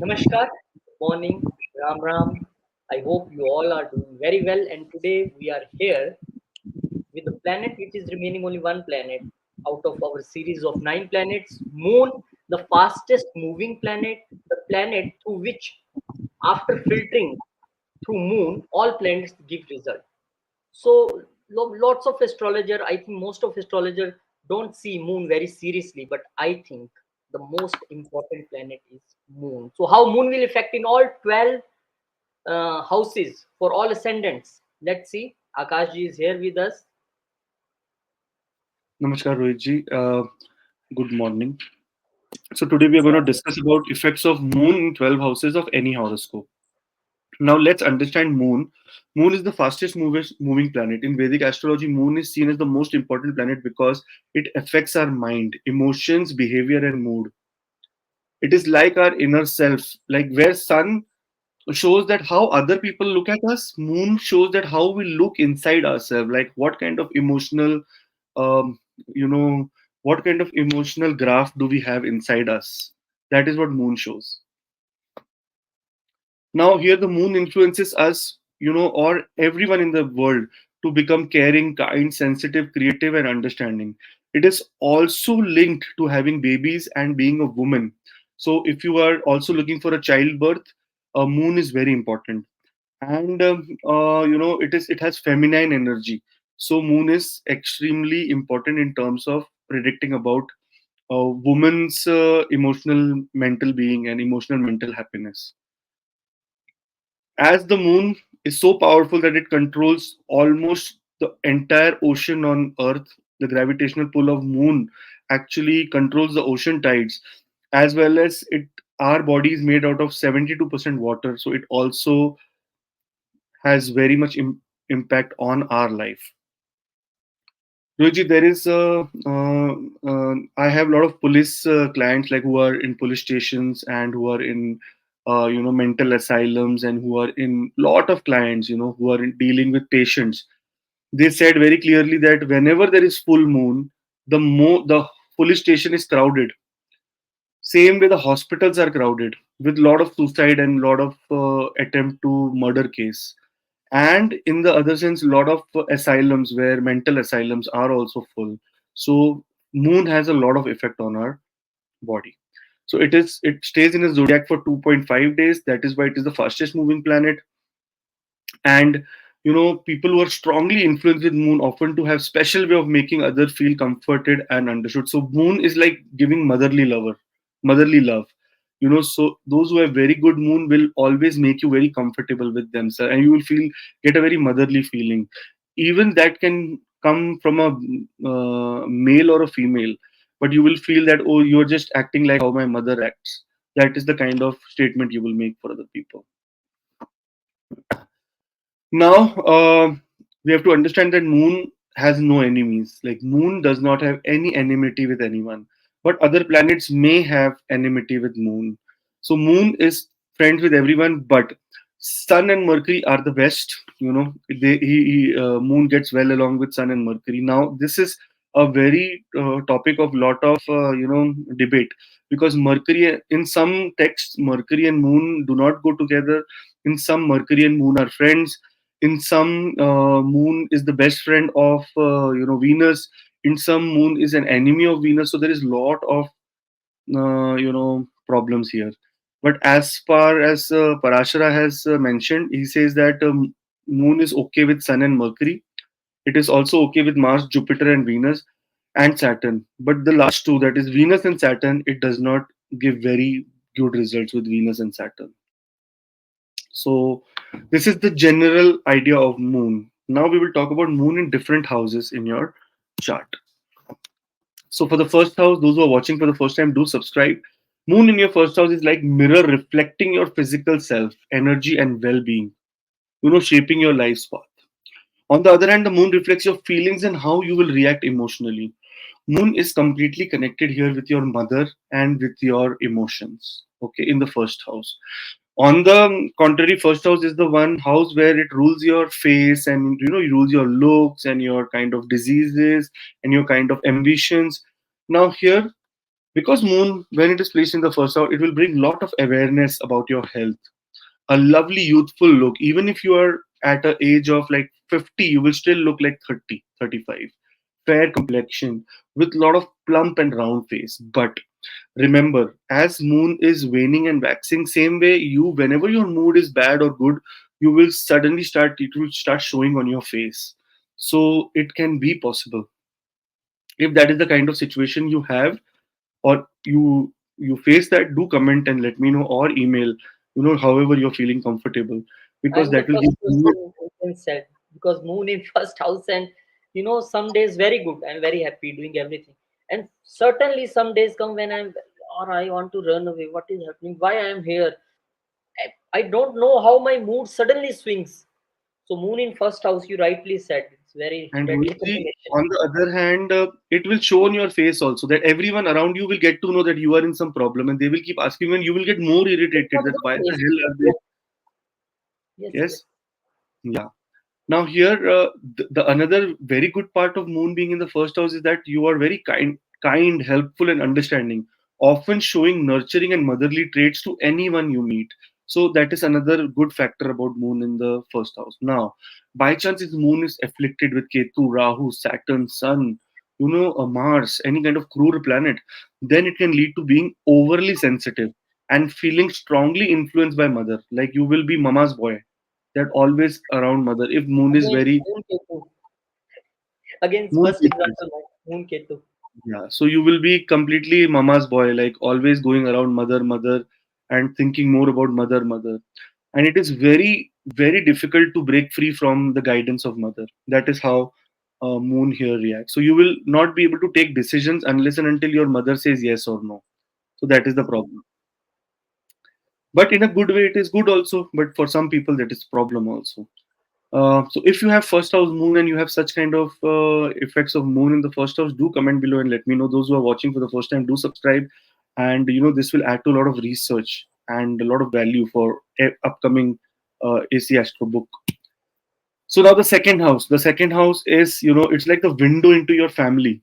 Namaskar, good morning, Ram Ram. I hope you all are doing very well. And today we are here with the planet which is remaining only one planet out of our series of nine planets, Moon, the fastest moving planet, the planet through which, after filtering through Moon, all planets give result. So lots of astrologer, I think most of astrologer don't see Moon very seriously, but I think the most important planet is Moon. So how Moon will affect in all 12 houses for all ascendants? Let's see. Akash ji is here with us. Namaskar, Rohit good morning. So today we are going to discuss about effects of Moon in 12 houses of any horoscope. Now let's understand Moon. Moon is the fastest moving planet. In Vedic astrology, Moon is seen as the most important planet because it affects our mind, emotions, behavior, and mood. It is like our inner self, like where Sun shows that how other people look at us, Moon shows that how we look inside ourselves, like what kind of emotional um, you know what kind of emotional graph do we have inside us. That is what Moon shows. Now here the Moon influences us, or everyone in the world, to become caring, kind, sensitive, creative, and understanding. It is also linked to having babies and being a woman. So if you are also looking for a childbirth, Moon is very important. And it has feminine energy. So Moon is extremely important in terms of predicting about a woman's emotional mental being and emotional mental happiness. As the Moon is so powerful that it controls almost the entire ocean on Earth, the gravitational pull of Moon actually controls the ocean tides, as well as it. Our body is made out of 72% water, so it also has very much impact on our life. Roji, there is I have a lot of police clients like who are in police stations and who are in mental asylums and who are in lot of clients who are dealing with patients. They said very clearly that whenever there is full moon, the police station is crowded. Same way the hospitals are crowded with lot of suicide and lot of attempt to murder case. And in the other sense, a lot of asylums where mental asylums are also full. So Moon has a lot of effect on our body. So it stays in a zodiac for 2.5 days. That is why it is the fastest moving planet. And people who are strongly influenced with Moon often to have special way of making others feel comforted and understood. So Moon is like giving motherly love. So those who have very good Moon will always make you very comfortable with themselves, and you will get a very motherly feeling. Even that can come from a male or a female, but you will feel that, oh, you're just acting like how my mother acts. That is the kind of statement you will make for other people. Now, we have to understand that Moon has no enemies. Like Moon does not have any enmity with anyone, but other planets may have enmity with Moon. So Moon is friends with everyone, but Sun and Mercury are the best. Moon gets well along with Sun and Mercury. Now, this is a very topic of lot of debate, because Mercury, in some texts, Mercury and Moon do not go together. In some, Mercury and Moon are friends. In some, Moon is the best friend of Venus. In some, Moon is an enemy of Venus. So there is lot of problems here. But as far as Parashara has mentioned, he says that Moon is okay with Sun and Mercury. It is also okay with Mars, Jupiter, and Venus, and Saturn. But the last two, that is Venus and Saturn, it does not give very good results with Venus and Saturn. So this is the general idea of Moon. Now we will talk about Moon in different houses in your chart. So for the first house, those who are watching for the first time, do subscribe. Moon in your first house is like mirror reflecting your physical self, energy, and well-being. Shaping your life's path. On the other hand, the Moon reflects your feelings and how you will react emotionally. Moon is completely connected here with your mother and with your emotions. Okay, in the first house. On the contrary, first house is the one house where it rules your face, and it rules your looks and your kind of diseases and your kind of ambitions. Now here Because moon, when it is placed in the first house, it will bring lot of awareness about your health, a lovely youthful look. Even if you are at a age of like 50, you will still look like 30, 35. Fair complexion with lot of plump and round face. But remember, as moon is waning and waxing, same way you, whenever your mood is bad or good, you will suddenly start, it will start showing on your face. So it can be possible. If that is the kind of situation you have, or you face that, do comment and let me know, or email, however you're feeling comfortable, because I'm the that will give first you. person who can said, because moon in first house, and some days very good and very happy doing everything, and certainly some days come when or I want to run away. What is happening? Why I am here? I don't know how my mood suddenly swings. So moon in first house, you rightly said, it's very And deadly Rohitji, combination. on the other hand, it will show on your face also, that everyone around you will get to know that you are in some problem, and they will keep asking you, and you will get more irritated From that good why the place. hell are they. Yes, yes, yes. Yes. Yeah. Now here, the another very good part of moon being in the first house is that you are very kind, helpful, and understanding, often showing nurturing and motherly traits to anyone you meet. So that is another good factor about moon in the first house. Now, by chance, if moon is afflicted with Ketu, Rahu, Saturn, Sun, Mars, any kind of cruel planet, then it can lead to being overly sensitive and feeling strongly influenced by mother. Like you will be mama's boy, that always around mother. If moon is Again, very moon ketu. Again, moon first Ketu, example, moon ketu. yeah. So you will be completely mama's boy, like always going around mother, mother, and thinking more about mother, mother. And it is very, very difficult to break free from the guidance of mother. That is how moon here reacts. So you will not be able to take decisions unless and until your mother says yes or no. So that is the problem. But in a good way, it is good also. But for some people, that is problem also. So if you have first house moon and you have such kind of effects of moon in the first house, do comment below and let me know. Those who are watching for the first time, do subscribe, and this will add to a lot of research and a lot of value for upcoming AC Astro book. So now the second house is, it's like the window into your family.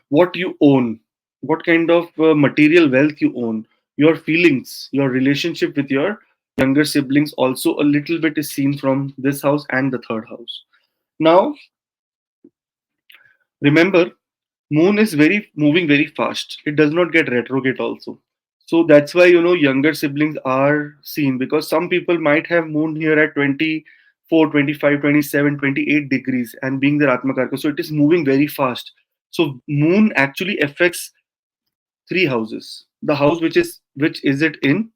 What you own, what kind of material wealth you own, your feelings, your relationship with your younger siblings, also a little bit is seen from this house and the third house. Now remember, moon is very moving very fast, it does not get retrograde also. So that's why younger siblings are seen, because some people might have moon here at 24, 25, 27, 28 degrees and being their atmakarka, so it is moving very fast. So moon actually affects three houses: the house which is it in,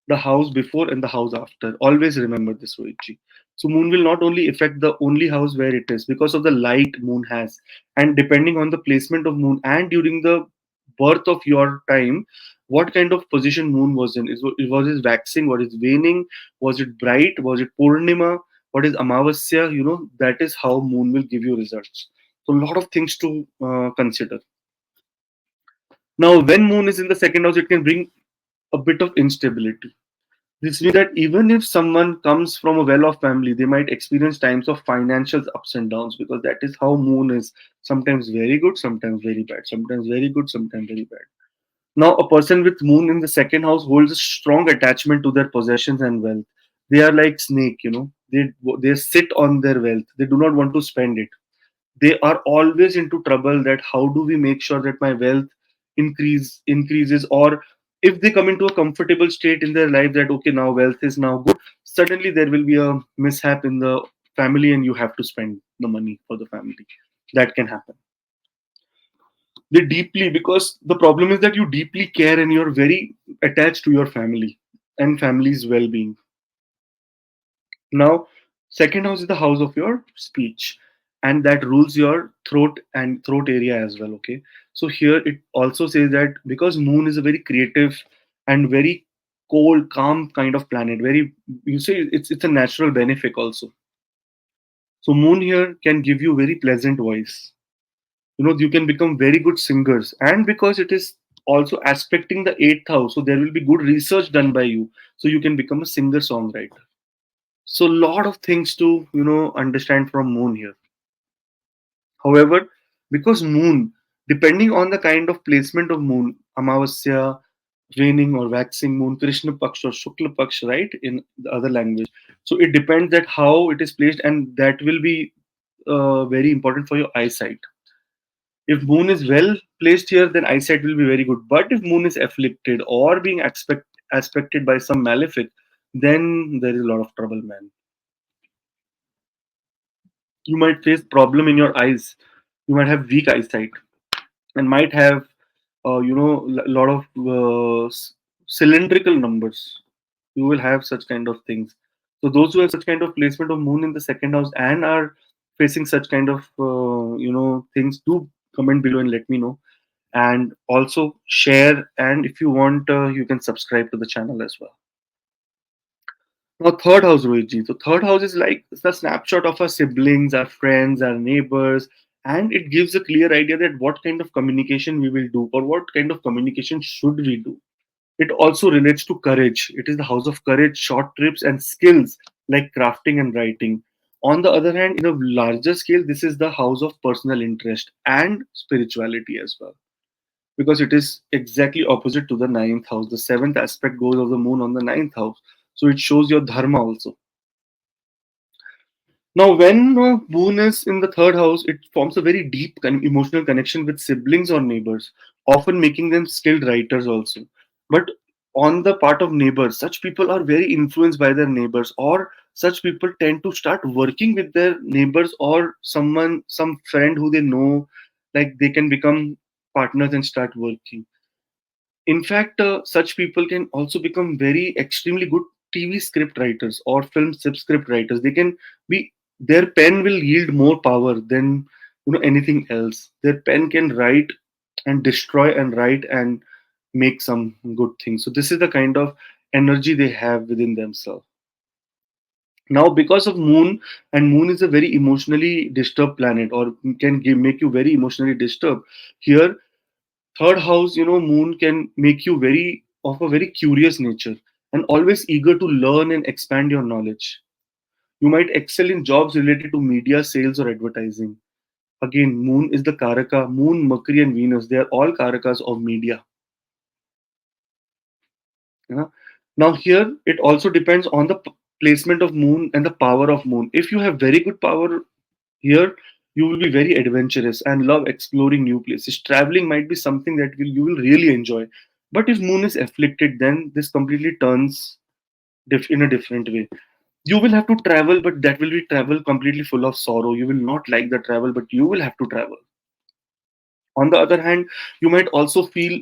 the house before, and the house after. Always remember this, Rohitji. So moon will not only affect the only house where it is, because of the light moon has, and depending on the placement of moon and during the birth of your time, what kind of position moon was in. Was it waxing, was it waning, was it bright, was it purnima, what is amavasya, that is how moon will give you results. So a lot of things to consider. Now, when moon is in the second house, it can bring a bit of instability. This means that even if someone comes from a well off family, they might experience times of financial ups and downs, because that is how moon is. Sometimes very good, sometimes very bad, sometimes very good, sometimes very bad. Now, a person with moon in the second house holds a strong attachment to their possessions and wealth. They are like snake, they sit on their wealth. They do not want to spend it. They are always into trouble, that how do we make sure that my wealth increases, or if they come into a comfortable state in their life, that okay, now wealth is now good, suddenly there will be a mishap in the family and you have to spend the money for the family. That can happen. They deeply, because the problem is that you deeply care and you're very attached to your family and family's well-being. Now, second house is the house of your speech, and that rules your throat and throat area as well. Okay, so here it also says that because Moon is a very creative and very cold, calm kind of planet, very, you say it's a natural benefic also. So Moon here can give you very pleasant voice. You can become very good singers, and because it is also aspecting the eighth house, so there will be good research done by you, so you can become a singer songwriter. So lot of things to understand from moon here. However, because moon, Depending on the kind of placement of moon, amavasya, waning or waxing moon, krishna paksh or shukla paksh, right, in the other language. So it depends that how it is placed, and that will be very important for your eyesight. If moon is well placed here, then eyesight will be very good. But if moon is afflicted or being aspected by some malefic, then there is a lot of trouble, man. You might face problem in your eyes. You might have weak eyesight and might have, lot of cylindrical numbers. You will have such kind of things. So those who have such kind of placement of moon in the second house and are facing such kind of things, do comment below and let me know, and also share, and if you want, you can subscribe to the channel as well. Now, third house, Rohitji. So, third house is like the snapshot of our siblings, our friends, our neighbors, and it gives a clear idea that what kind of communication we will do or what kind of communication should we do. It also relates to courage. It is the house of courage, short trips, and skills like crafting and writing. On the other hand, in a larger scale, this is the house of personal interest and spirituality as well, because it is exactly opposite to the ninth house. The seventh aspect goes of the moon on the ninth house. So it shows your dharma also. Now, when moon is in the third house, it forms a very deep emotional connection with siblings or neighbors, often making them skilled writers also. But on the part of neighbors, such people are very influenced by their neighbors, or such people tend to start working with their neighbors or someone, some friend who they know, like they can become partners and start working. In fact, such people can also become very extremely good TV script writers or film script writers. They can be, their pen will yield more power than anything else. Their pen can write and destroy and write and make some good things. So this is the kind of energy they have within themselves. Now, because of moon, and moon is a very emotionally disturbed planet, or can make you very emotionally disturbed. Here, third house, moon can make you very of a very curious nature and always eager to learn and expand your knowledge. You might excel in jobs related to media, sales, or advertising. Again, moon is the karaka. Moon, Mercury, and Venus, they are all karakas of media. Yeah. Now here it also depends on the placement of moon and the power of moon. If you have very good power here, you will be very adventurous and love exploring new places. Traveling might be something that you will really enjoy. But if moon is afflicted, then this completely turns in a different way. You will have to travel, but that will be travel completely full of sorrow. You will not like the travel, but you will have to travel. On the other hand, you might also feel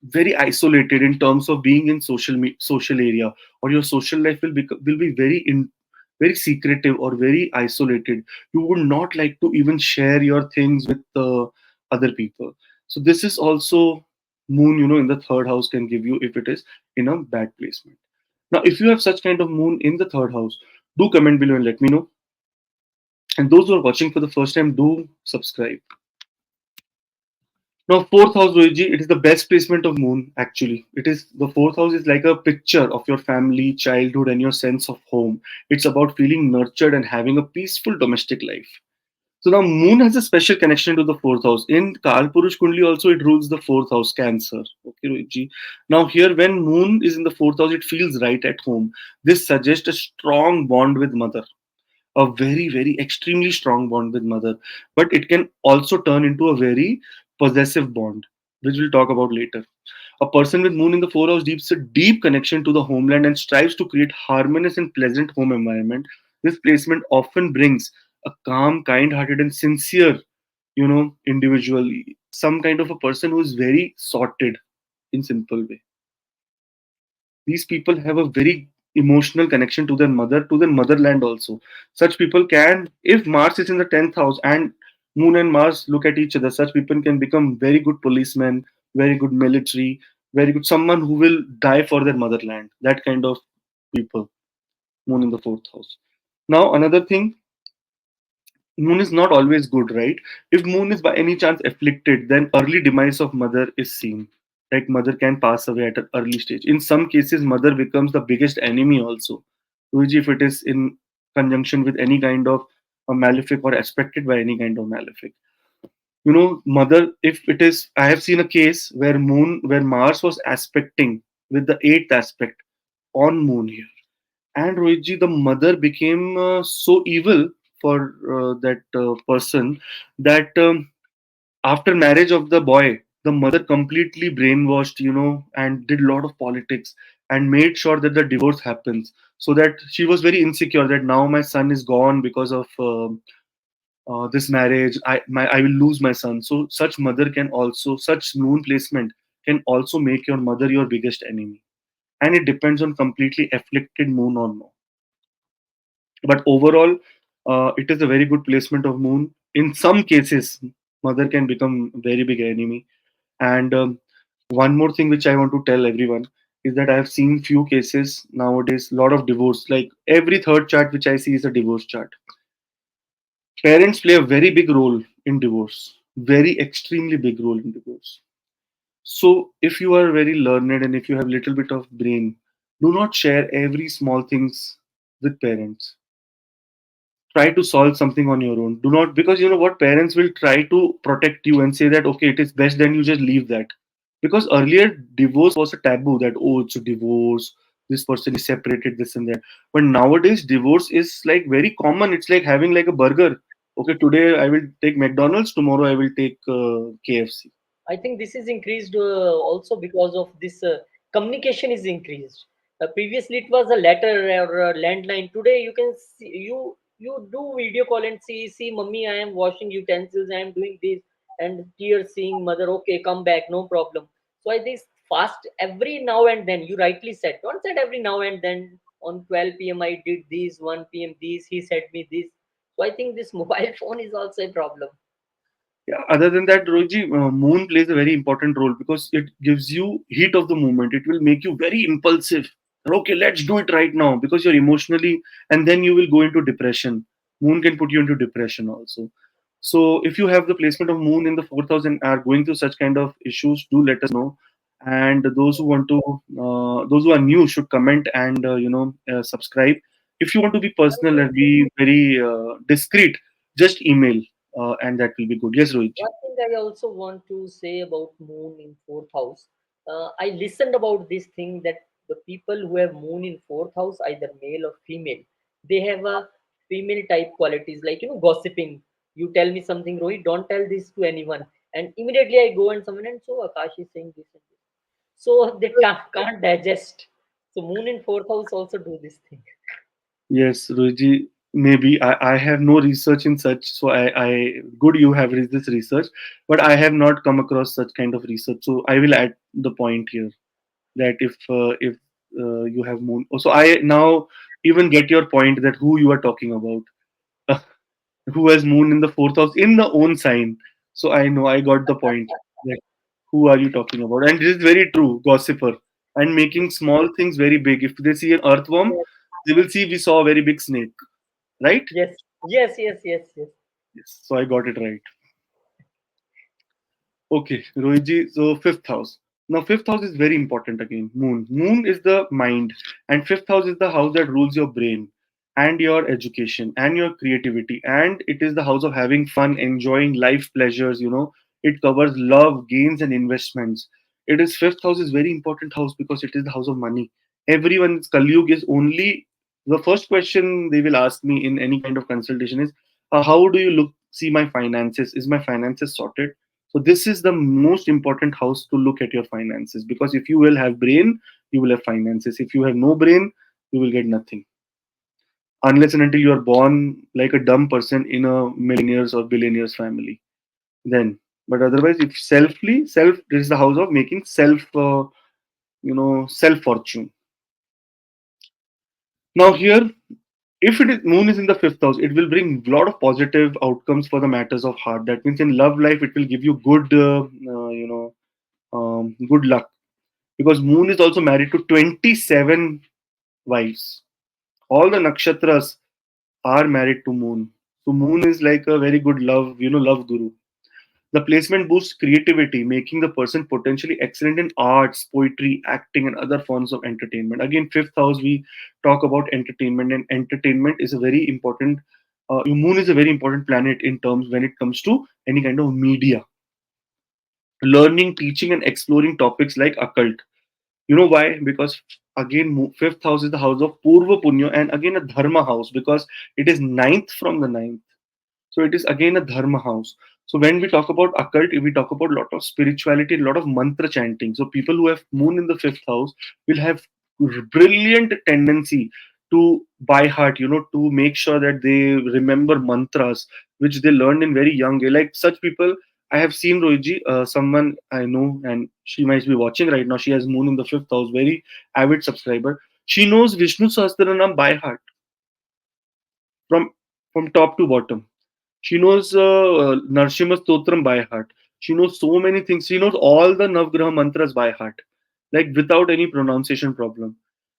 very isolated in terms of being in social area, or your social life will be very secretive or very isolated. You would not like to even share your things with other people. So this is also moon, in the third house can give you if it is in a bad placement. Now, if you have such kind of moon in the third house, do comment below and let me know. And those who are watching for the first time, do subscribe. Now, fourth house, Rohitji, it is the best placement of moon, actually. It is, the fourth house is like a picture of your family, childhood, and your sense of home. It's about feeling nurtured and having a peaceful domestic life. So now moon has a special connection to the fourth house. In Kalpurush Kundli also it rules the fourth house, Cancer. Okay, Rohitji. Now here when moon is in the fourth house, it feels right at home. This suggests a strong bond with mother, a very, very extremely strong bond with mother. But it can also turn into a very possessive bond, which we'll talk about later. A person with moon in the fourth house deeps a deep connection to the homeland and strives to create harmonious and pleasant home environment. This placement often brings a calm, kind-hearted, and sincere, individual, some kind of a person who is very sorted in simple way. These people have a very emotional connection to their mother, to their motherland also. Such people can, if Mars is in the 10th house and Moon and Mars look at each other, such people can become very good policemen, very good military, very good, someone who will die for their motherland. That kind of people, Moon in the 4th house. Now, another thing, moon is not always good, right? If moon is by any chance afflicted, then early demise of mother is seen. Like mother can pass away at an early stage. In some cases, mother becomes the biggest enemy also, which if it is in conjunction with any kind of a malefic or aspected by any kind of malefic. Mother, if it is, I have seen a case where Mars was aspecting with the eighth aspect on moon here. And Rohitji, the mother became so evil for that person that after marriage of the boy, the mother completely brainwashed, and did a lot of politics and made sure that the divorce happens. So that she was very insecure that now my son is gone because of this marriage. I will lose my son. So such moon placement can also make your mother your biggest enemy, and it depends on completely afflicted moon or no. But overall, it is a very good placement of moon. In some cases, mother can become very big enemy. And one more thing which I want to tell everyone is that I have seen few cases nowadays, lot of divorce. Like every third chart which I see is a divorce chart. Parents play a very big role in divorce, very extremely big role in divorce. So if you are very learned and if you have little bit of brain, do not share every small things with parents. Try to solve something on your own. Do not, because you know what, parents will try to protect you and say that okay, it is best, then you just leave that. Because earlier divorce was a taboo, that oh, it's a divorce, this person is separated, this and that. But nowadays divorce is like very common. It's like having like a burger. Okay, today I will take McDonald's, tomorrow I will take KFC. I think this is increased also because of this communication is increased. Previously, it was a letter or a landline. Today, you can see you do video call and see, mummy, I am washing utensils, I am doing this, and tears seeing mother. Okay, come back, no problem. So I think fast every now and then. You rightly said. Don't said every now and then. On 12 p.m. I did this. 1 p.m. this. He said me this. So I think this mobile phone is also a problem. Yeah, other than that, Roji, moon plays a very important role because it gives you heat of the moment. It will make you very impulsive. Okay, let's do it right now because you're emotionally, and then you will go into depression. Moon can put you into depression also. So if you have the placement of moon in the 4th house and are going through such kind of issues, do let us know. And those who are new should comment and subscribe. If you want to be personal and be very discreet, just email and that will be good. Yes, Rohit. One thing I also want to say about moon in fourth house, I listened about this thing that the people who have moon in fourth house, either male or female, they have a female type qualities like gossiping. You tell me something, Rohit, don't tell this to anyone, and immediately I go and someone and so Akash is saying this and this, so they can't digest. So moon in fourth house also do this thing. Yes, Ruji, maybe I have no research in such, so I good you have this research, but I have not come across such kind of research. So I will add the point here that if you have moon, so I now even get your point that who you are talking about, who has moon in the 4th house in the own sign. So I know I got the point that who are you talking about, and this is very true, gossiper, and making small things very big. If they see an earthworm, Yes, they will see we saw a very big snake, right? yes, yes, yes, yes, yes. Yes, so I got it right. Okay, Rohitji. So 5th house. Now 5th house is very important again. Moon. Moon is the mind, and 5th house is the house that rules your brain and your education and your creativity. And it is the house of having fun, enjoying life pleasures. It covers love, gains, and investments. It is 5th house is very important house because it is the house of money. Everyone's Kalyug is only the first question they will ask me in any kind of consultation is, how do you look see my finances? Is my finances sorted? So this is the most important house to look at your finances, because if you will have brain, you will have finances. If you have no brain, you will get nothing unless and until you are born like a dumb person in a millionaires or billionaires family. Then, but otherwise, if self, this is the house of making self fortune. Now here, if it is moon is in the 5th house, it will bring a lot of positive outcomes for the matters of heart. That means in love life, it will give you good luck, because moon is also married to 27 wives. All the nakshatras are married to moon. So moon is like a very good love guru. The placement boosts creativity, making the person potentially excellent in arts, poetry, acting, and other forms of entertainment. Again, 5th house, we talk about entertainment, and entertainment is a very important Your moon is a very important planet in terms when it comes to any kind of media, learning, teaching, and exploring topics like occult. You know why? Because again, fifth house is the house of Purva Punya, and again a Dharma house because it is ninth from the ninth. So it is again a dharma house. So when we talk about occult, we talk about a lot of spirituality, a lot of mantra chanting. So people who have moon in the fifth house will have brilliant tendency to by heart, to make sure that they remember mantras which they learned in very young age. Like such people, I have seen Rohiji, someone I know, and she might be watching right now. She has moon in the fifth house, very avid subscriber. She knows Vishnu Sahasranam by heart from top to bottom. She knows Narsimha Stotram by heart. She knows so many things. She knows all the Navgraha mantras by heart, like without any pronunciation problem.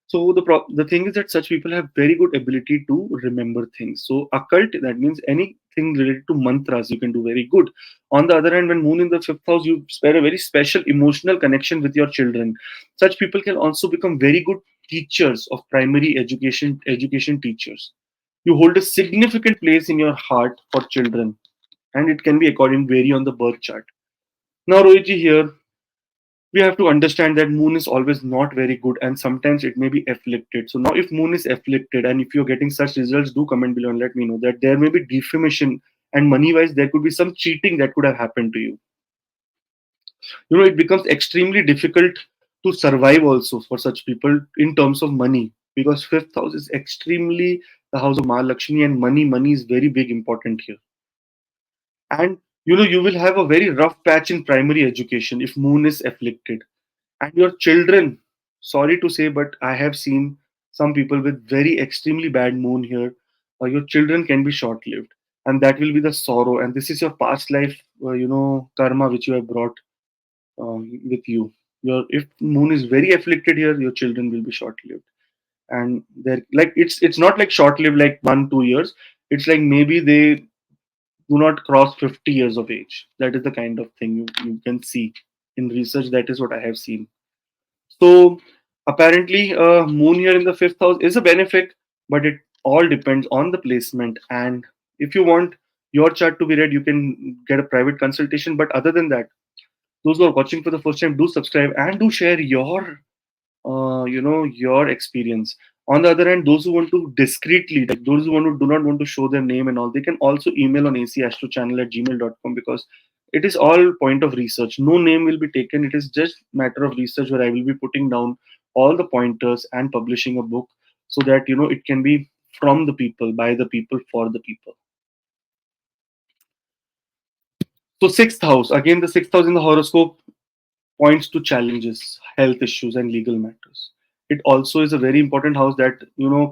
So the thing is that such people have very good ability to remember things. So occult, that means anything related to mantras you can do very good. On the other hand, when moon in the fifth house, you spare a very special emotional connection with your children. Such people can also become very good teachers of primary education teachers. You hold a significant place in your heart for children, and it can be according vary on the birth chart. Now, Rohitji, here we have to understand that moon is always not very good, and sometimes it may be afflicted. So now, if moon is afflicted, and if you're getting such results, do comment below and let me know that there may be defamation, and money-wise, there could be some cheating that could have happened to you. It becomes extremely difficult to survive also for such people in terms of money, because fifth house is extremely the house of Mahalakshmi, and money is very big important here. And you will have a very rough patch in primary education if moon is afflicted. And your children, sorry to say, but I have seen some people with very extremely bad moon here. Your children can be short lived, and that will be the sorrow. And this is your past life, karma which you have brought with you. If moon is very afflicted here, your children will be short lived. And they're like, it's not like short lived like 1 2 years. It's like maybe they do not cross 50 years of age. That is the kind of thing you can see in research. That is what I have seen. So apparently, moon here in the fifth house is a benefit, but it all depends on the placement. And if you want your chart to be read, you can get a private consultation. But other than that, those who are watching for the first time, do subscribe and do share your experience. On the other hand, those who want to discreetly, like those who do not want to show their name and all, they can also email on acastrochannel@gmail.com, because it is all point of research. No name will be taken. It is just matter of research where I will be putting down all the pointers and publishing a book, so that it can be from the people, by the people, for the people. So sixth house, again, the sixth house in the horoscope points to challenges, health issues, and legal matters. It also is a very important house that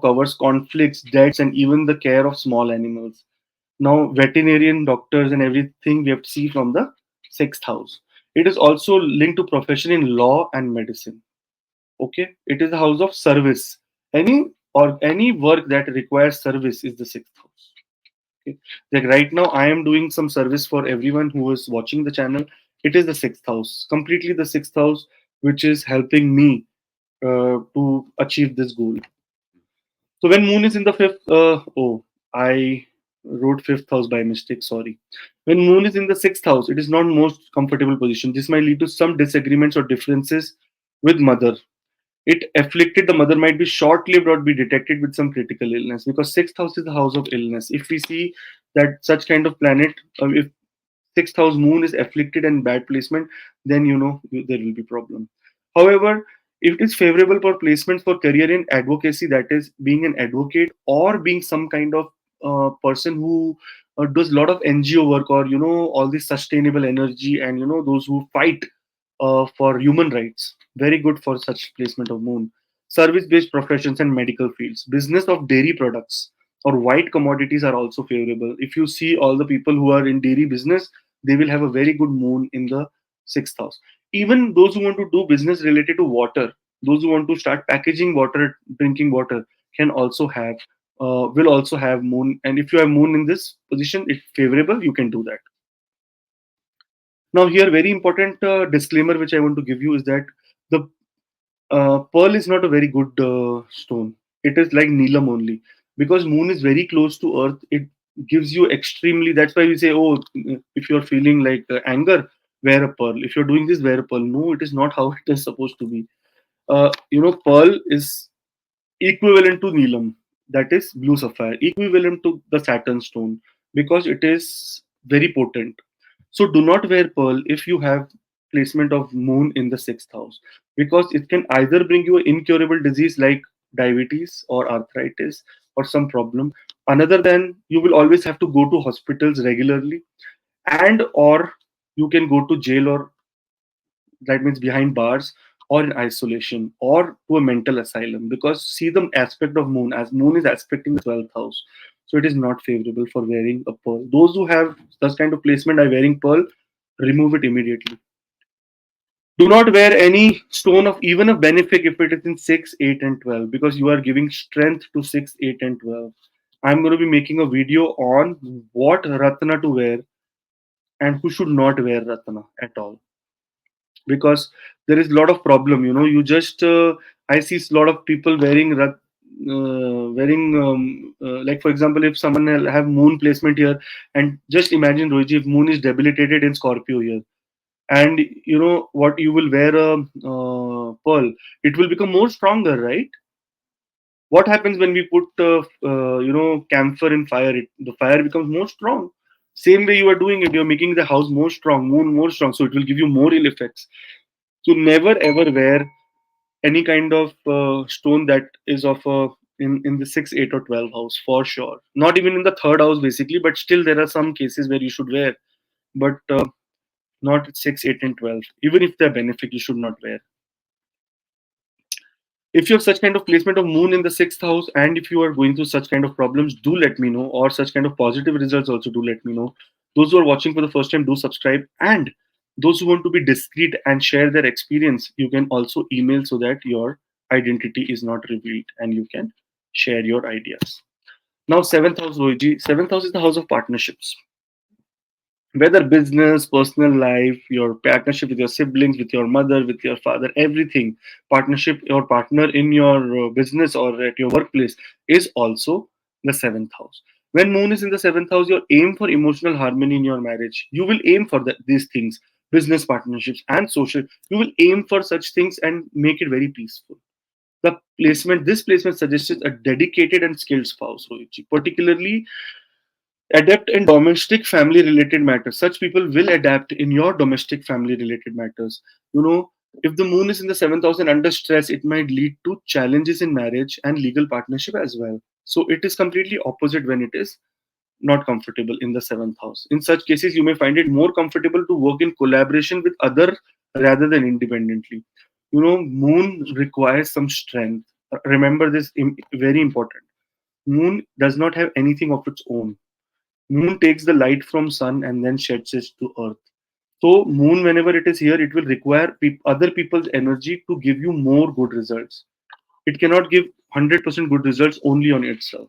covers conflicts, debts, and even the care of small animals. Now, veterinarian doctors and everything we have to see from the sixth house. It is also linked to profession in law and medicine. Okay, it is the house of service. Any work that requires service is the sixth house. Okay. Like right now, I am doing some service for everyone who is watching the channel. It is the sixth house, completely the sixth house, which is helping me to achieve this goal. So when moon is in the fifth, I wrote fifth house by mistake. Sorry. When moon is in the sixth house, it is not most comfortable position. This might lead to some disagreements or differences with mother. It afflicted the mother might be short-lived or be detected with some critical illness, because sixth house is the house of illness. If we see that such kind of planet, if sixth house moon is afflicted and bad placement, then there will be problem. However, if it is favorable for placements for career in advocacy, that is being an advocate or being some kind of person who does a lot of NGO work, or all this sustainable energy, and those who fight for human rights, very good for such placement of moon. Service based professions and medical fields, business of dairy products or white commodities are also favorable. If you see all the people who are in dairy business, they will have a very good moon in the sixth house. Even those who want to do business related to water, those who want to start packaging water, drinking water, can also have will also have moon. And if you have moon in this position, it's favorable, you can do that. Now here, very important disclaimer which I want to give you is that the pearl is not a very good stone. It is like Neelam only, because moon is very close to earth. gives you extremely. That's why we say, oh, if you're feeling like anger, wear a pearl. If you're doing this, wear a pearl. No, it is not how it is supposed to be. Pearl is equivalent to Neelam, that is blue sapphire, equivalent to the Saturn stone, because it is very potent. So do not wear pearl if you have placement of moon in the sixth house, because it can either bring you an incurable disease like diabetes or arthritis or some problem. Another than you will always have to go to hospitals regularly, and or you can go to jail, or that means behind bars, or in isolation, or to a mental asylum, because see the aspect of moon, as moon is aspecting the 12th house, so it is not favorable for wearing a pearl. Those who have such kind of placement are wearing pearl, remove it immediately. Do not wear any stone of even a benefic if it is in 6, 8, and 12, because you are giving strength to 6, 8, and 12. I'm going to be making a video on what ratna to wear and who should not wear ratna at all, because there is a lot of problem. You just I see a lot of people wearing like, for example, if someone have moon placement here, and just imagine, Rohiji, if moon is debilitated in Scorpio here, and you know what, you will wear a pearl, it will become more stronger, right? What happens when we put camphor in fire? The fire becomes more strong. Same way you are doing it, you're making the house more strong, moon more strong, so it will give you more ill effects. So never ever wear any kind of stone that is of a in the 6, 8, or 12 house, for sure. Not even in the third house basically, but still there are some cases where you should wear, but not 6, 8, and 12. Even if they're benefic, you should not wear. If you have such kind of placement of moon in the sixth house, and if you are going through such kind of problems, do let me know, or such kind of positive results also, do let me know. Those who are watching for the first time, do subscribe, and those who want to be discreet and share their experience, you can also email so that your identity is not revealed and you can share your ideas. Now, seventh house, Rohiji. Seventh house is the house of partnerships, whether business, personal life, your partnership with your siblings, with your mother, with your father, everything. Partnership, your partner in your business or at your workplace is also the seventh house. When moon is in the seventh house, your aim for emotional harmony in your marriage, you will aim for these things, business partnerships and social, you will aim for such things and make it very peaceful. This placement suggests a dedicated and skilled spouse, Rohitji, particularly adapt in domestic family related matters. Such people will adapt in your domestic family related matters. If the moon is in the seventh house and under stress, it might lead to challenges in marriage and legal partnership as well. So it is completely opposite when it is not comfortable in the seventh house. In such cases, you may find it more comfortable to work in collaboration with other rather than independently. Moon requires some strength. Remember this, very important. Moon does not have anything of its own. Moon takes the light from sun and then sheds it to earth. So moon, whenever it is here, it will require other people's energy to give you more good results. It cannot give 100% good results only on itself.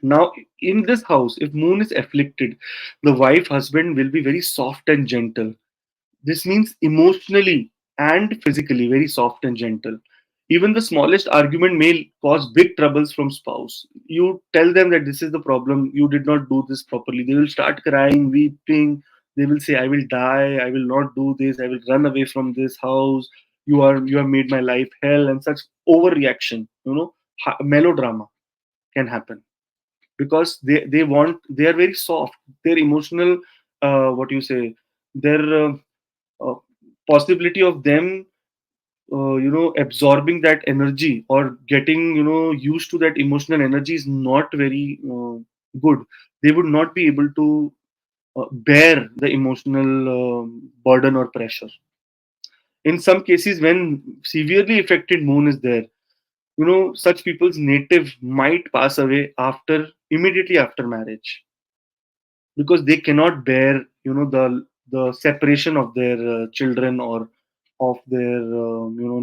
Now, in this house, if moon is afflicted, the wife husband will be very soft and gentle. This means emotionally and physically very soft and gentle. Even the smallest argument may cause big troubles from spouse. You tell them that this is the problem, you did not do this properly. They will start crying, weeping. They will say, I will die, I will not do this, I will run away from this house. You have made my life hell, and such overreaction, melodrama can happen, because they are very soft. Their emotional, what you say, their uh, possibility of them absorbing that energy or getting used to that emotional energy is not very good. They would not be able to bear the emotional burden or pressure. In some cases, when severely affected moon is there, such people's native might pass away after immediately after marriage, because they cannot bear the separation of their children or of their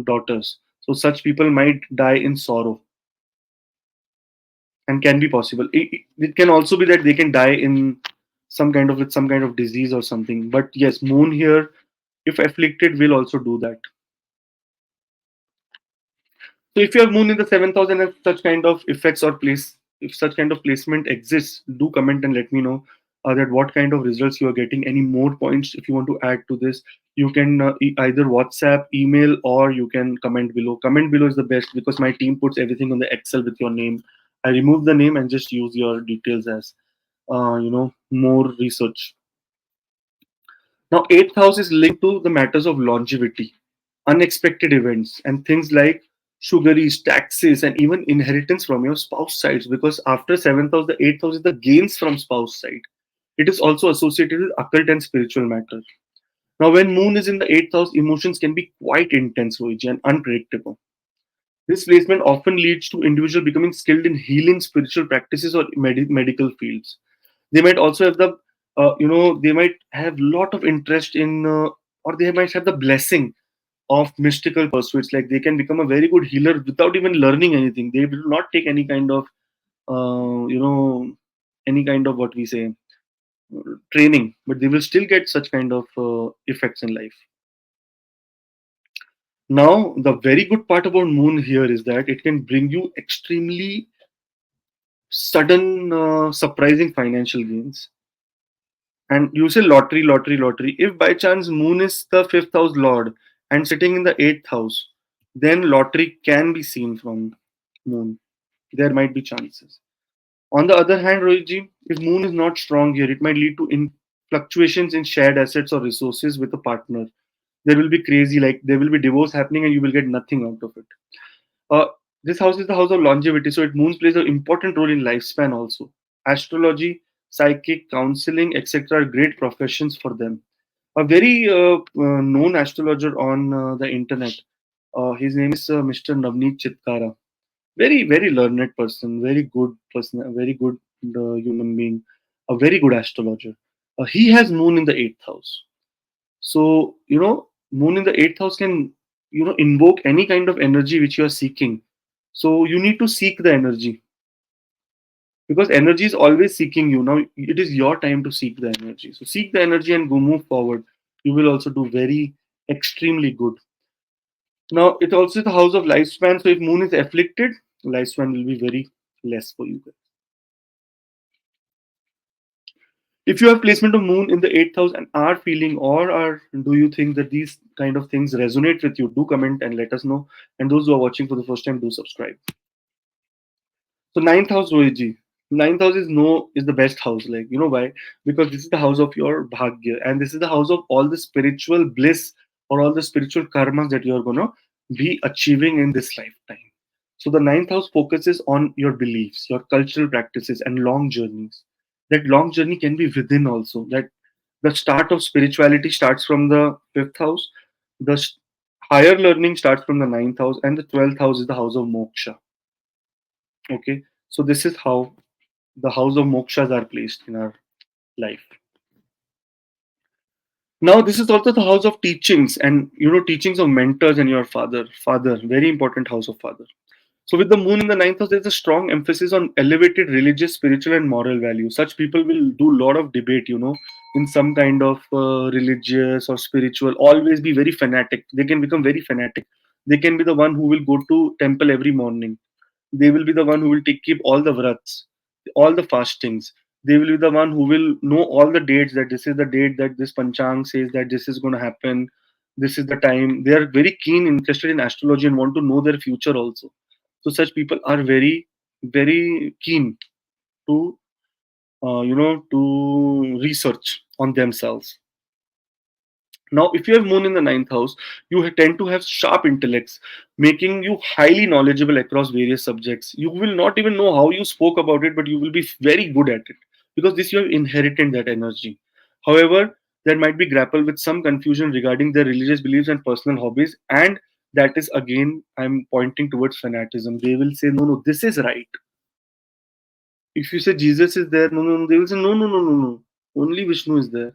daughters. So such people might die in sorrow, and can be possible. It can also be that they can die in some kind of disease or something. But yes, moon here, if afflicted, will also do that. So if you have moon in the seventh house and have such kind of effects or place, if such kind of placement exists, do comment and let me know that what kind of results you are getting. Any more points if you want to add to this, you can either WhatsApp, email, or you can comment below. Comment below is the best because my team puts everything on the Excel with your name. I remove the name and just use your details as more research. Now, eighth house is linked to the matters of longevity, unexpected events, and things like sugaries, taxes, and even inheritance from your spouse sides. Because after seventh house, the eighth house is the gains from spouse side. It is also associated with occult and spiritual matters. Now, when moon is in the eighth house, emotions can be quite intense, Voiji, and unpredictable. This placement often leads to individual becoming skilled in healing, spiritual practices, or medical fields. They might also have the they might have lot of interest in or they might have the blessing of mystical pursuits, like they can become a very good healer without even learning anything. They will not take any kind of any kind of what we say training, but they will still get such kind of effects in life. Now, the very good part about moon here is that it can bring you extremely sudden surprising financial gains. And you say lottery, lottery, lottery. If by chance moon is the fifth house lord and sitting in the eighth house, then lottery can be seen from moon. There might be chances. On the other hand, Rohitji, if moon is not strong here, it might lead to fluctuations in shared assets or resources with a partner. There will be crazy, like there will be divorce happening and you will get nothing out of it. Uh, this house is the house of longevity, so it moon plays an important role in lifespan also. Astrology, psychic, counseling, etc. are great professions for them. A very known astrologer on the internet, his name is Mr. Navneet Chitkara. Very, very learned person, very good person, a very good human being, a very good astrologer. He has moon in the eighth house. So, moon in the eighth house can, invoke any kind of energy which you are seeking. So, you need to seek the energy because energy is always seeking you. Now, it is your time to seek the energy. So, seek the energy and go move forward. You will also do very extremely good. Now, it also is the house of lifespan. So, if moon is afflicted, lifespan will be very less for you. If you have placement of moon in the eighth house and are feeling, or are do you think that these kind of things resonate with you, do comment and let us know. And those who are watching for the first time, do subscribe. So ninth house, Rohitji. Ninth house is the best house. Like, you know why? Because this is the house of your bhagya, and this is the house of all the spiritual bliss or all the spiritual karmas that you're gonna be achieving in this lifetime. So the ninth house focuses on your beliefs, your cultural practices, and long journeys. That long journey can be within also. That the start of spirituality starts from the fifth house. The higher learning starts from the ninth house, and the 12th house is the house of moksha. Okay, so this is how the house of mokshas are placed in our life. Now, this is also the house of teachings and teachings of mentors and your father, very important house of father. So, with the moon in the ninth house, there's a strong emphasis on elevated religious, spiritual, and moral values. Such people will do a lot of debate, in some kind of religious or spiritual. Always be very fanatic. They can become very fanatic. They can be the one who will go to temple every morning. They will be the one who will keep all the vrats, all the fastings. They will be the one who will know all the dates, that this is the date that this panchang says that this is going to happen. This is the time. They are very keen, interested in astrology and want to know their future also. So such people are very, very keen to, to research on themselves. Now, if you have moon in the ninth house, you tend to have sharp intellects, making you highly knowledgeable across various subjects. You will not even know how you spoke about it, but you will be very good at it because this you have inherited that energy. However, there might be grapple with some confusion regarding their religious beliefs and personal hobbies, and that is again, I'm pointing towards fanaticism. They will say, no, no, this is right. If you say Jesus is there, no, no, no, they will say, no, no, no, no, no, only Vishnu is there.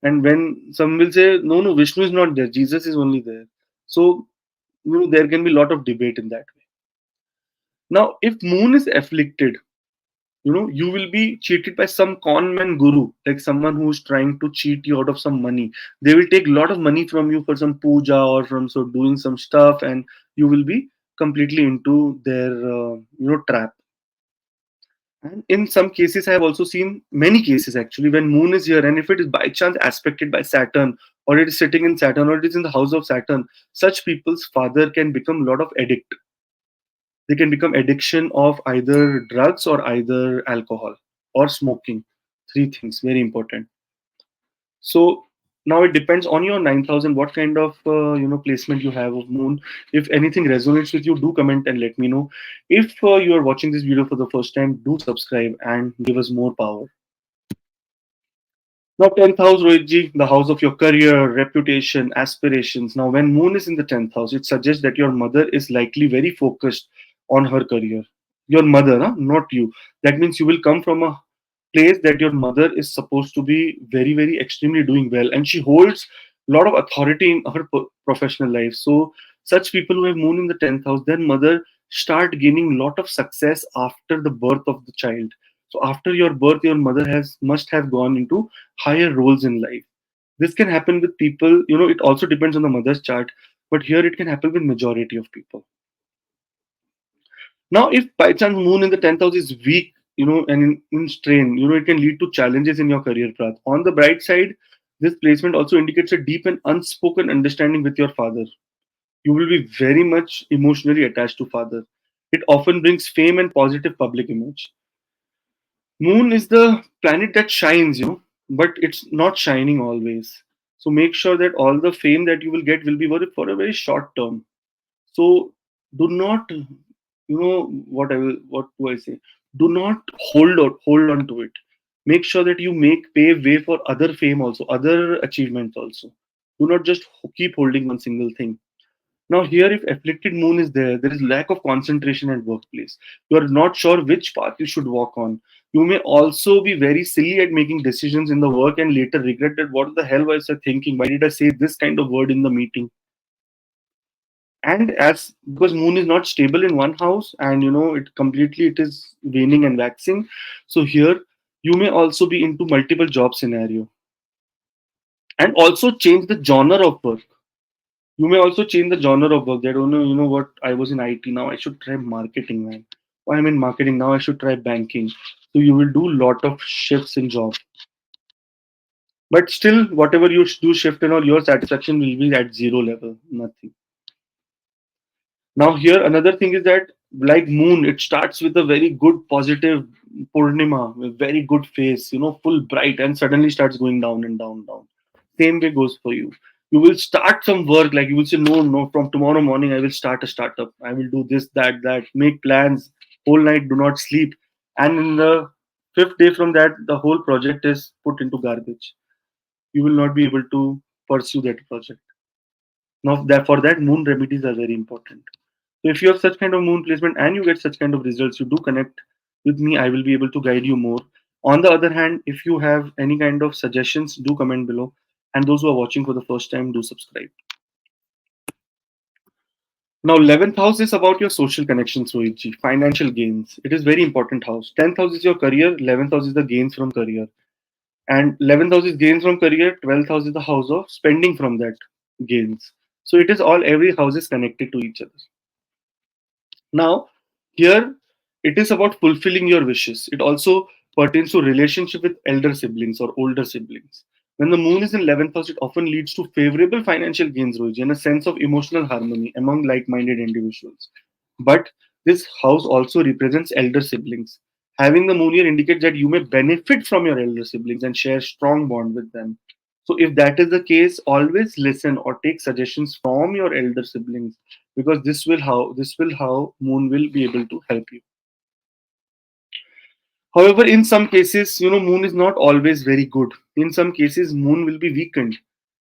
And when some will say, no, no, Vishnu is not there, Jesus is only there. So, there can be a lot of debate in that way. Now, if moon is afflicted, you will be cheated by some con man guru, like someone who's trying to cheat you out of some money. They will take a lot of money from you for some puja or from doing some stuff, and you will be completely into their trap. And in some cases, I have also seen many cases actually when moon is here, and if it is by chance aspected by Saturn, or it is sitting in Saturn, or it is in the house of Saturn, such people's father can become a lot of addict. They can become addiction of either drugs or either alcohol or smoking. Three things very important. So now it depends on your 9,000 what kind of placement you have of moon. If anything resonates with you, do comment and let me know. If you are watching this video for the first time, do subscribe and give us more power. Now, 10th house, Rohitji, the house of your career, reputation, aspirations. Now, when moon is in the 10th house, it suggests that your mother is likely very focused on her career. Your mother, huh? Not you. That means you will come from a place that your mother is supposed to be very, very extremely doing well. And she holds a lot of authority in her professional life. So, such people who have moon in the 10th house, their mother start gaining a lot of success after the birth of the child. So after your birth, your mother has must have gone into higher roles in life. This can happen with people, it also depends on the mother's chart, but here it can happen with majority of people. Now, if by chance moon in the 10th house is weak, and in strain, it can lead to challenges in your career path. On the bright side, this placement also indicates a deep and unspoken understanding with your father. You will be very much emotionally attached to father. It often brings fame and positive public image. Moon is the planet that shines, but it's not shining always. So make sure that all the fame that you will get will be for a very short term. So do not, what do I say? Do not hold on to it. Make sure that you pave way for other fame also, other achievements also. Do not just keep holding one single thing. Now, here, if afflicted moon is there, there is lack of concentration at workplace. You are not sure which path you should walk on. You may also be very silly at making decisions in the work and later regret that what the hell was I thinking? Why did I say this kind of word in the meeting? And as because moon is not stable in one house, and it is waning and waxing. So here you may also be into multiple job scenario and also change the genre of work. You may also change the genre of work. That, oh no, what, I was in IT, now I should try marketing, man. Or I'm in marketing, now I should try banking. So you will do lot of shifts in job. But still, whatever you do shift and all, your satisfaction will be at zero level. Nothing. Now here, another thing is that like moon, it starts with a very good positive Purnima, with very good face, full bright, and suddenly starts going down and down, down. Same way goes for you. You will start some work, like you will say, no, no, from tomorrow morning, I will start a startup. I will do this, that, make plans, whole night, do not sleep. And in the fifth day from that, the whole project is put into garbage. You will not be able to pursue that project. Now, that for that, moon remedies are very important. So if you have such kind of moon placement and you get such kind of results, you do connect with me. I will be able to guide you more. On the other hand, if you have any kind of suggestions, do comment below. And those who are watching for the first time, do subscribe. Now, 11th house is about your social connections, Rohitji, financial gains. It is very important house. 10th house is your career. 11th house is the gains from career. And 11th house is gains from career. 12th house is the house of spending from that gains. So it is all, every house is connected to each other. Now, here it is about fulfilling your wishes. It also pertains to relationship with elder siblings or older siblings. When the moon is in 11th house, it often leads to favorable financial gains, Roji, and a sense of emotional harmony among like-minded individuals. But this house also represents elder siblings. Having the moon here indicates that you may benefit from your elder siblings and share strong bond with them. So if that is the case, always listen or take suggestions from your elder siblings, because this will how moon will be able to help you. However, in some cases, moon is not always very good. In some cases, moon will be weakened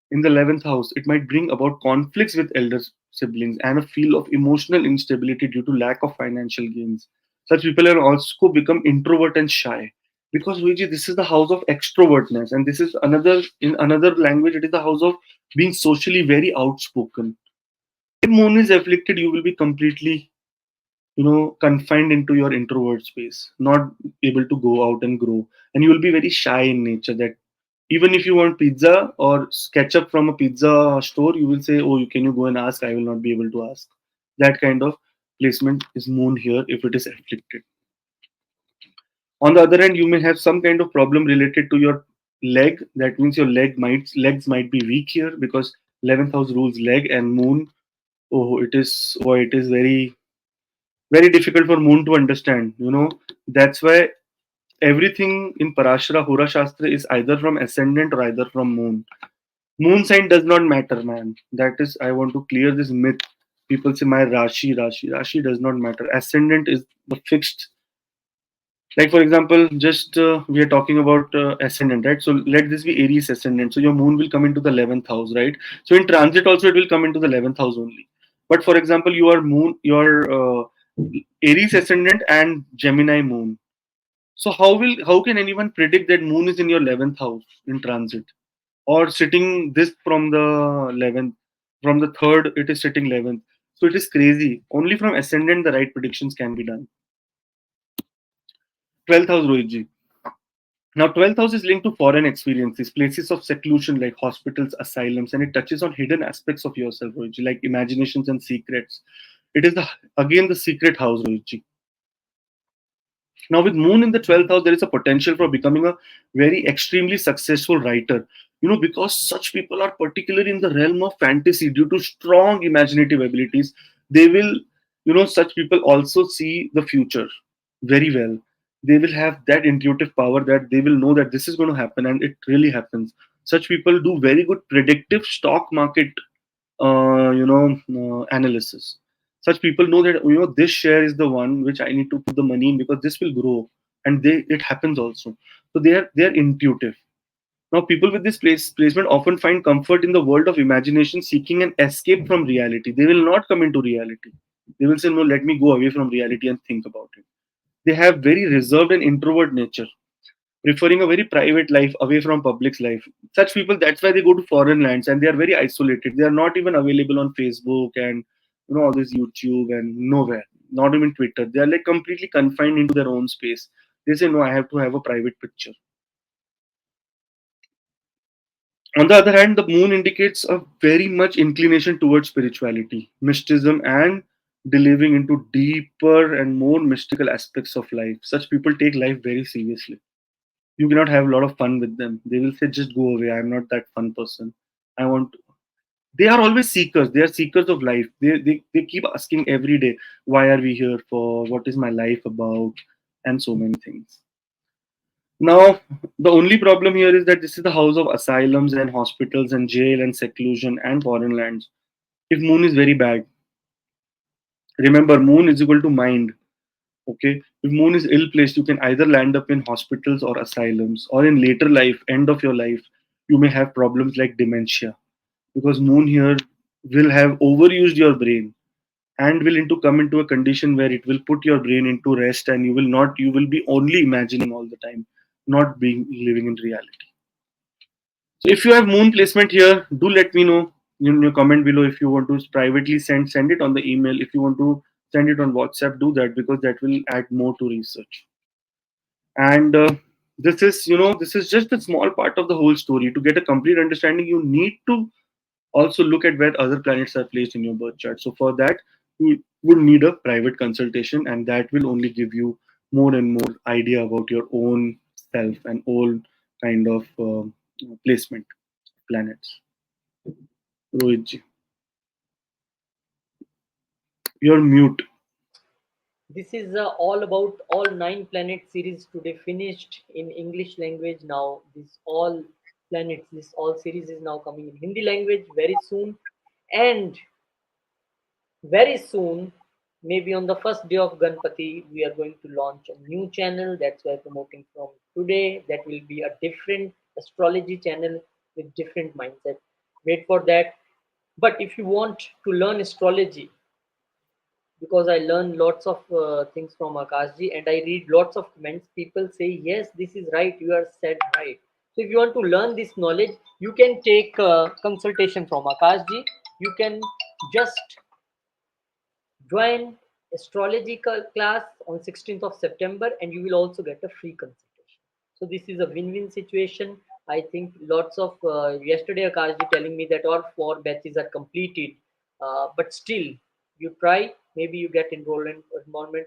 in the 11th house. It might bring about conflicts with elder siblings and a feel of emotional instability due to lack of financial gains. Such people are also become introvert and shy, because Luigi, this is the house of extrovertness, and this is another, in another language, it is the house of being socially very outspoken. If moon is afflicted, you will be completely, confined into your introvert space, not able to go out and grow, and you will be very shy in nature. That even if you want pizza or ketchup from a pizza store, you will say, oh, can you go and ask? I will not be able to ask. That kind of placement is moon here if it is afflicted. On the other hand, you may have some kind of problem related to your leg. That means your legs might be weak here, because 11th house rules leg and moon. Oh, it is very very difficult for moon to understand. That's why everything in Parashara Hura Shastra is either from ascendant or either from moon. Moon sign does not matter, man. That is, I want to clear this myth. People say my Rashi does not matter. Ascendant is the fixed. Like for example, just we are talking about ascendant, right? So let this be Aries ascendant. So your moon will come into the 11th house, right? So in transit also it will come into the 11th house only. But for example, your Aries ascendant and Gemini moon. So how can anyone predict that moon is in your 11th house in transit, or sitting this from the 11th, from the third it is sitting 11th? So it is crazy. Only from ascendant the right predictions can be done. 12th house, Rohit. Now, 12th house is linked to foreign experiences, places of seclusion like hospitals, asylums, and it touches on hidden aspects of yourself, Rohit, like imaginations and secrets. It is again the secret house, Rohit. Now, with Moon in the 12th house, there is a potential for becoming a very extremely successful writer. Because such people are particularly in the realm of fantasy due to strong imaginative abilities. They will, such people also see the future very well. They will have that intuitive power that they will know that this is going to happen, and it really happens. Such people do very good predictive stock market analysis. Such people know that this share is the one which I need to put the money in because this will grow, and it happens also. So they are intuitive. Now, people with this placement often find comfort in the world of imagination, seeking an escape from reality. They will not come into reality. They will say, "No, let me go away from reality and think about it." They have very reserved and introvert nature, preferring a very private life away from public's life. Such people, that's why they go to foreign lands and they are very isolated. They are not even available on Facebook and all this YouTube and nowhere, not even Twitter. They are like completely confined into their own space. They say, no, I have to have a private picture. On the other hand, the moon indicates a very much inclination towards spirituality, mysticism, and delving into deeper and more mystical aspects of life. Such people take life very seriously. You cannot have a lot of fun with them. They will say, just go away. I'm not that fun person. I want. They are always seekers. They are seekers of life. They keep asking every day, why are we here for? What is my life about? And so many things. Now, the only problem here is that this is the house of asylums and hospitals and jail and seclusion and foreign lands. If moon is very bad, remember moon is equal to mind. Okay, if moon is ill placed, you can either land up in hospitals or asylums, or in later life, end of your life, you may have problems like dementia, because moon here will have overused your brain and will into come into a condition where it will put your brain into rest, and you will be only imagining all the time, not being living in reality. So if you have moon placement here, do let me know in your comment below. If you want to privately send it on the email. If you want to send it on WhatsApp, do that, because that will add more to research. And this is just a small part of the whole story. To get a complete understanding, you need to also look at where other planets are placed in your birth chart. So for that, you would need a private consultation, and that will only give you more and more idea about your own self and own kind of placement planets. Rohit ji, you're mute. This is all about all 9 planet series today finished in English language. Now this all series is now coming in Hindi language very soon, and very soon, maybe on the first day of Ganpati, we are going to launch a new channel. That's why promoting from today. That will be a different astrology channel with different mindset. Wait for that. But if you want to learn astrology, because I learn lots of things from Akashji and I read lots of comments. People say, yes, this is right, you are said right. So if you want to learn this knowledge, you can take consultation from Akashji. You can just join astrological class on 16th of September and you will also get a free consultation. So this is a win-win situation. I think lots of yesterday Akashji telling me that all 4 batches are completed, but still you try, maybe you get enrollment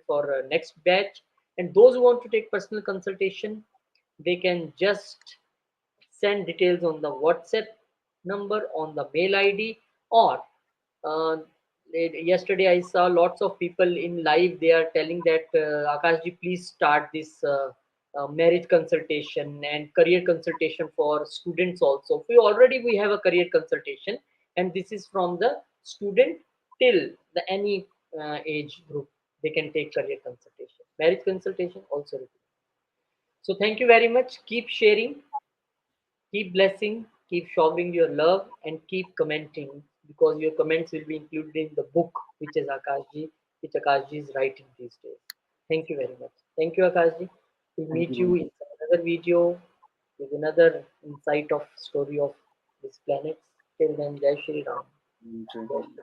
for next batch. And those who want to take personal consultation, they can just send details on the WhatsApp number, on the mail ID, or uh, yesterday I saw lots of people in live. They are telling that Akashji, please start this marriage consultation and career consultation for students also. We have a career consultation, and this is from the student till the any age group. They can take career consultation, marriage consultation also. So thank you very much. Keep sharing, keep blessing, keep showering your love, and keep commenting, because your comments will be included in the book which Akashji is writing these days. Thank you very much. Thank you, Akashji. We'll Thank meet you. you in another video with another insight of story of this planet. Till then, Jai Shri Ram. Jai Hind.